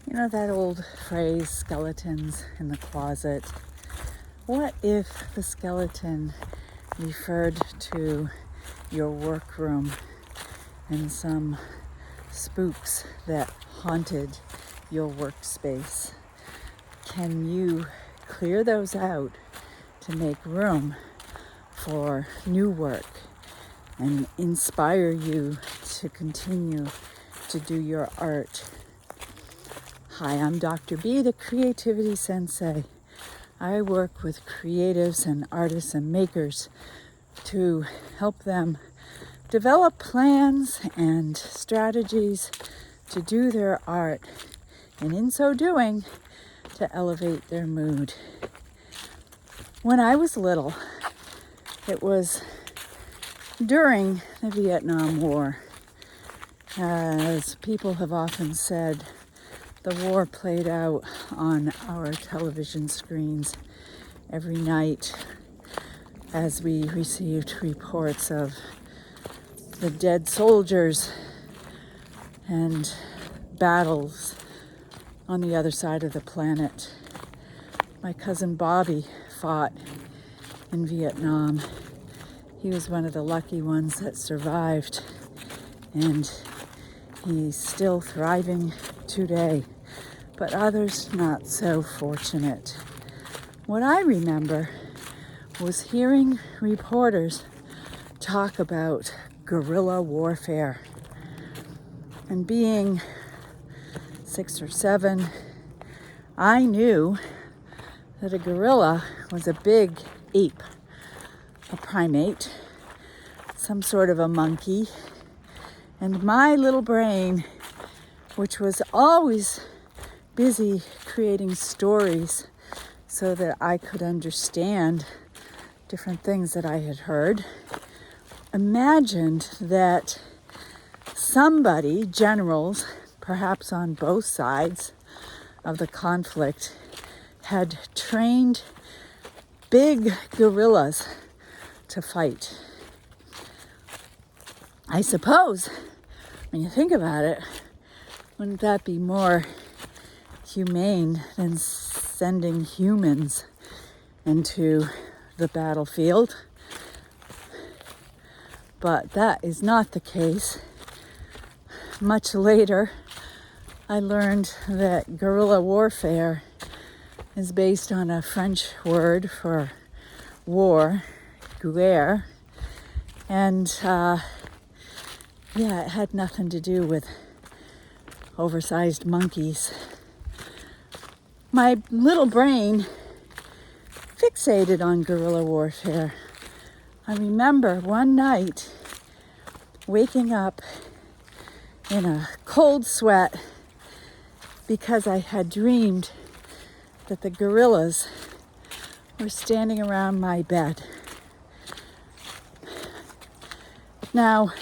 You know that old phrase, skeletons in the closet? What if the skeleton referred to your workroom and some spooks that haunted your workspace? Can you clear those out to make room for new work and inspire you to continue to do your art? Hi, I'm Dr. B, the Creativity Sensei. I work with creatives and artists and makers to help them develop plans and strategies to do their art, and in so doing, to elevate their mood. When I was little, it was during the Vietnam War. As people have often said, the war played out on our television screens every night as we received reports of the dead soldiers and battles on the other side of the planet. My cousin Bobby fought in Vietnam. He was one of the lucky ones that survived, and he's still thriving today, but others not so fortunate. What I remember was hearing reporters talk about guerrilla warfare. And being 6 or 7, I knew that a guerrilla was a big ape, a primate, some sort of a monkey. And my little brain, which was always busy creating stories so that I could understand different things that I had heard, imagined that somebody, generals, perhaps on both sides of the conflict, had trained big guerrillas to fight. I suppose, when you think about it, wouldn't that be more humane than sending humans into the battlefield? But that is not the case. Much later, I learned that guerrilla warfare is based on a French word for war, guerre, and it had nothing to do with oversized monkeys. My little brain fixated on guerrilla warfare. I remember one night waking up in a cold sweat because I had dreamed that the guerrillas were standing around my bed. Now,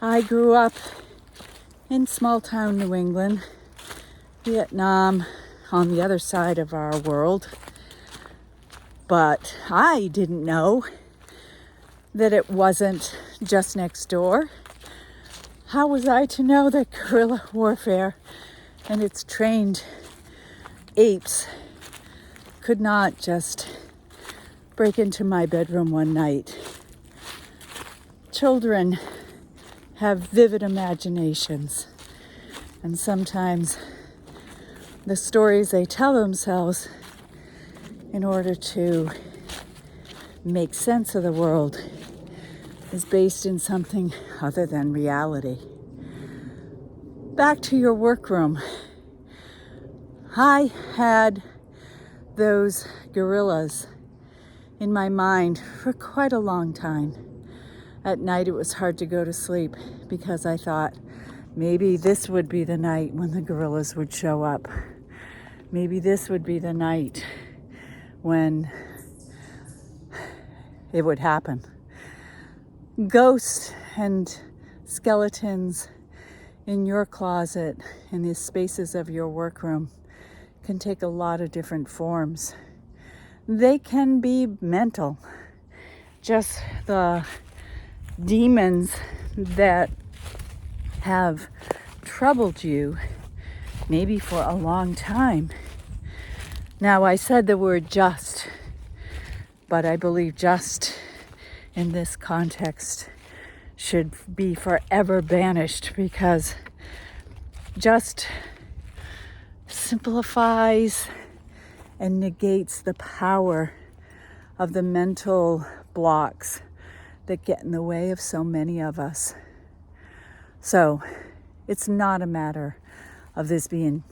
I grew up in small town New England, Vietnam on the other side of our world, but I didn't know that it wasn't just next door. How was I to know that guerrilla warfare and its trained apes could not just break into my bedroom one night? Children have vivid imaginations, and sometimes the stories they tell themselves in order to make sense of the world is based in something other than reality. Back to your workroom. I had those guerrillas in my mind for quite a long time. At night, it was hard to go to sleep because I thought maybe this would be the night when the guerrillas would show up. Maybe this would be the night when it would happen. Ghosts and skeletons in your closet, in the spaces of your workroom, can take a lot of different forms. They can be mental, just the demons that have troubled you maybe for a long time. Now, I said the word just, but I believe just in this context should be forever banished, because just simplifies and negates the power of the mental blocks that get in the way of so many of us. So it's not a matter of this being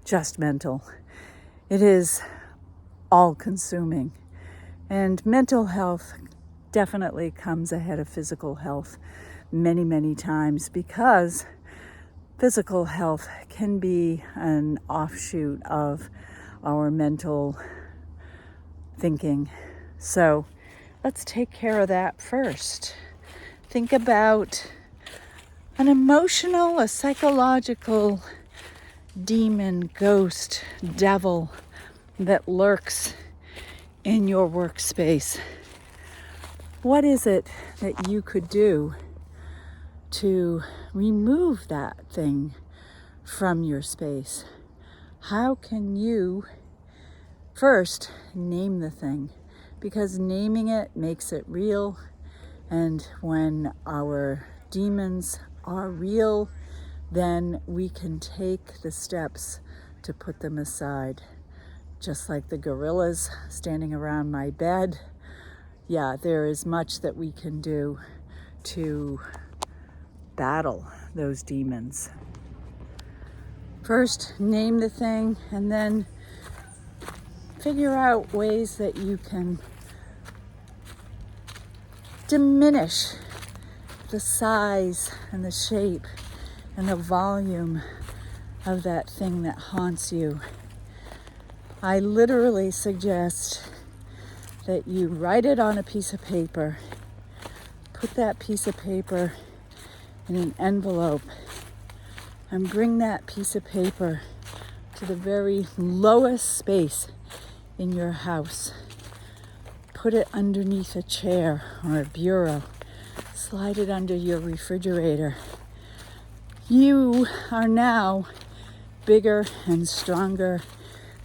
just mental. It is all-consuming. And mental health definitely comes ahead of physical health many, many times, because physical health can be an offshoot of our mental thinking. So let's take care of that first. Think about an emotional, a psychological demon, ghost, devil that lurks in your workspace. What is it that you could do to remove that thing from your space? How can you first name the thing? Because naming it makes it real. And when our demons are real, then we can take the steps to put them aside. Just like the gorillas standing around my bed. Yeah, there is much that we can do to battle those demons. First, name the thing, and then figure out ways that you can diminish the size and the shape and the volume of that thing that haunts you. I literally suggest that you write it on a piece of paper, put that piece of paper in an envelope, and bring that piece of paper to the very lowest space in your house. Put it underneath a chair or a bureau. Slide it under your refrigerator. You are now bigger and stronger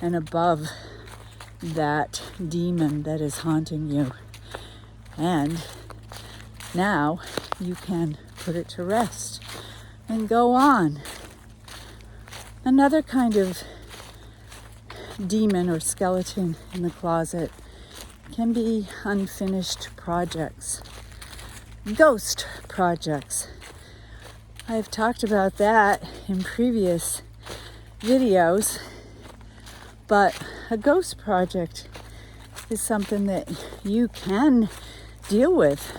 and above that demon that is haunting you. And now you can put it to rest and go on. Another kind of demon or skeleton in the closet can be unfinished projects, ghost projects. I've talked about that in previous videos, but a ghost project is something that you can deal with.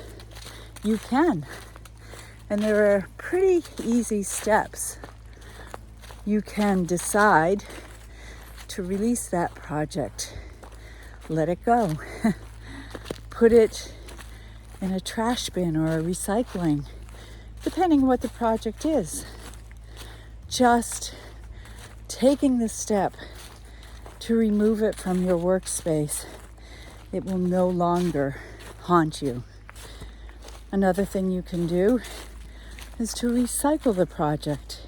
You can. And there are pretty easy steps. You can decide to release that project. Let it go. Put it in a trash bin or a recycling, depending on what the project is. Just taking the step to remove it from your workspace, it will no longer haunt you. Another thing you can do is to recycle the project.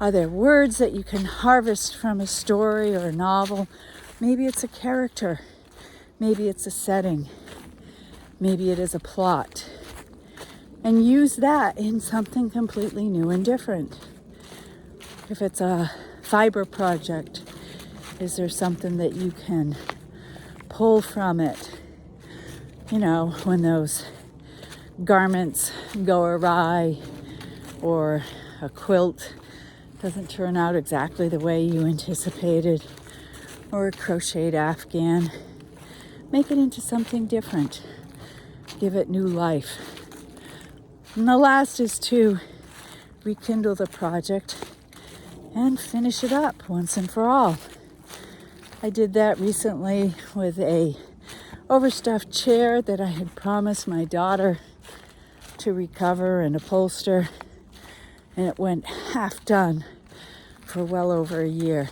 Are there words that you can harvest from a story or a novel? Maybe it's a character. Maybe it's a setting. Maybe it is a plot. And use that in something completely new and different. If it's a fiber project, is there something that you can pull from it? You know, when those garments go awry, or a quilt doesn't turn out exactly the way you anticipated, or a crocheted afghan, make it into something different. Give it new life. And the last is to rekindle the project and finish it up once and for all. I did that recently with a overstuffed chair that I had promised my daughter to recover and upholster, and it went half done for well over a year.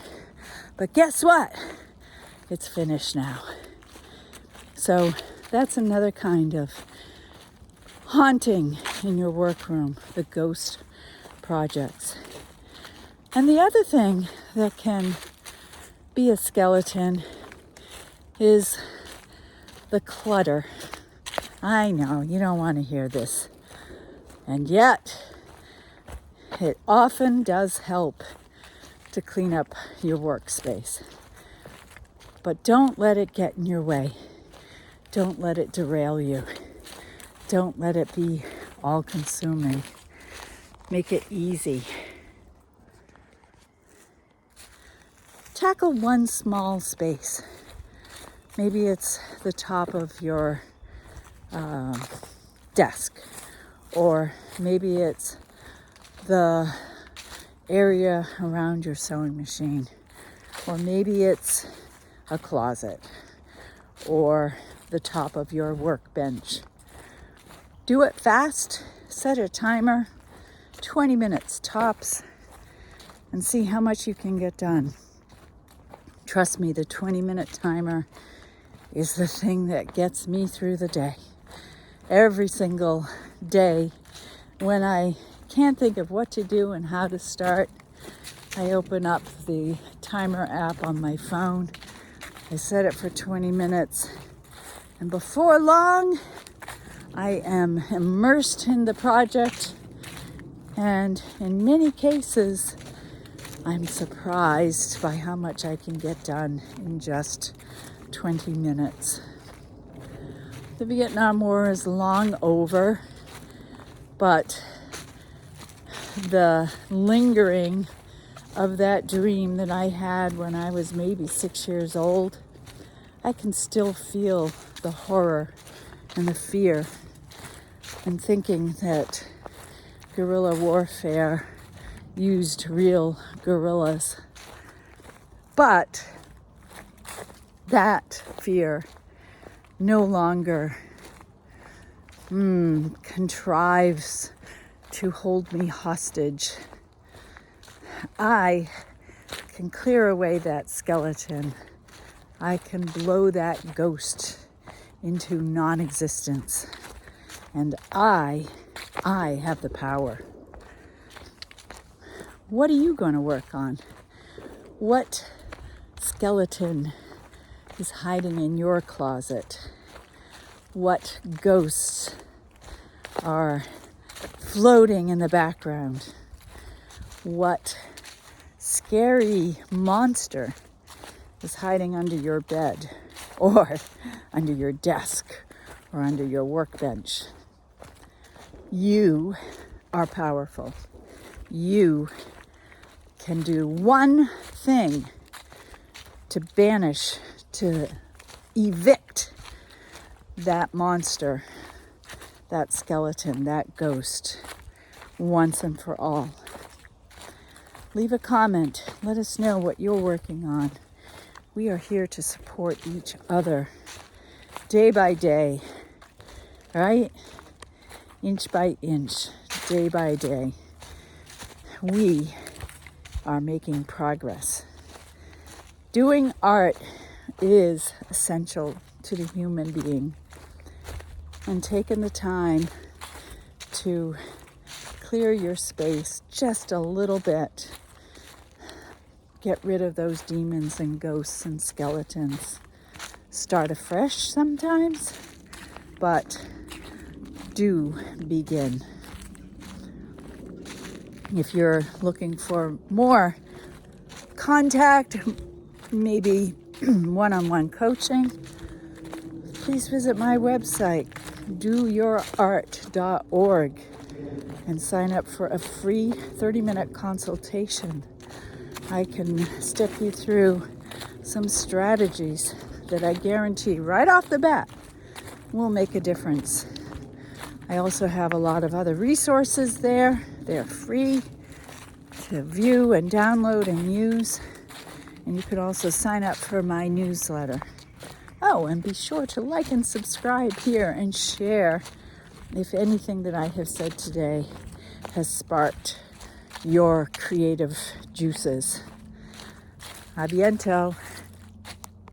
But guess what? It's finished now. So that's another kind of haunting in your workroom, the ghost projects. And the other thing that can be a skeleton is the clutter. I know you don't want to hear this, and yet it often does help to clean up your workspace. But don't let it get in your way. Don't let it derail you. Don't let it be all-consuming. Make it easy. Tackle one small space. Maybe it's the top of your desk, or maybe it's the area around your sewing machine, or maybe it's a closet, or the top of your workbench. Do it fast. Set a timer, 20 minutes tops, and see how much you can get done. Trust me, the 20-minute timer is the thing that gets me through the day. Every single day, when I can't think of what to do and how to start, I open up the timer app on my phone. I set it for 20 minutes, and before long, I am immersed in the project, and in many cases, I'm surprised by how much I can get done in just 20 minutes. The Vietnam War is long over, but the lingering of that dream that I had when I was maybe 6 years old, I can still feel the horror and the fear, and thinking that guerrilla warfare used real guerrillas. But that fear no longer contrives to hold me hostage. I can clear away that skeleton. I can blow that ghost into non-existence. And I have the power. What are you going to work on? What skeleton is hiding in your closet? What ghosts are floating in the background? What scary monster is hiding under your bed, or under your desk, or under your workbench? You are powerful. You can do one thing to banish, to evict that monster, that skeleton, that ghost, once and for all. Leave a comment. Let us know what you're working on. We are here to support each other day by day, right? Inch by inch, day by day. We are making progress. Doing art is essential to the human being, and taking the time to clear your space just a little bit, get rid of those demons and ghosts and skeletons, start afresh sometimes, but do begin. If you're looking for more contact, maybe one-on-one coaching, please visit my website, doyourart.org, and sign up for a free 30-minute consultation. I can step you through some strategies that I guarantee right off the bat will make a difference. I also have a lot of other resources there. They're free to view and download and use. And you can also sign up for my newsletter. Oh, and be sure to like and subscribe here and share if anything that I have said today has sparked your creative juices. A biento.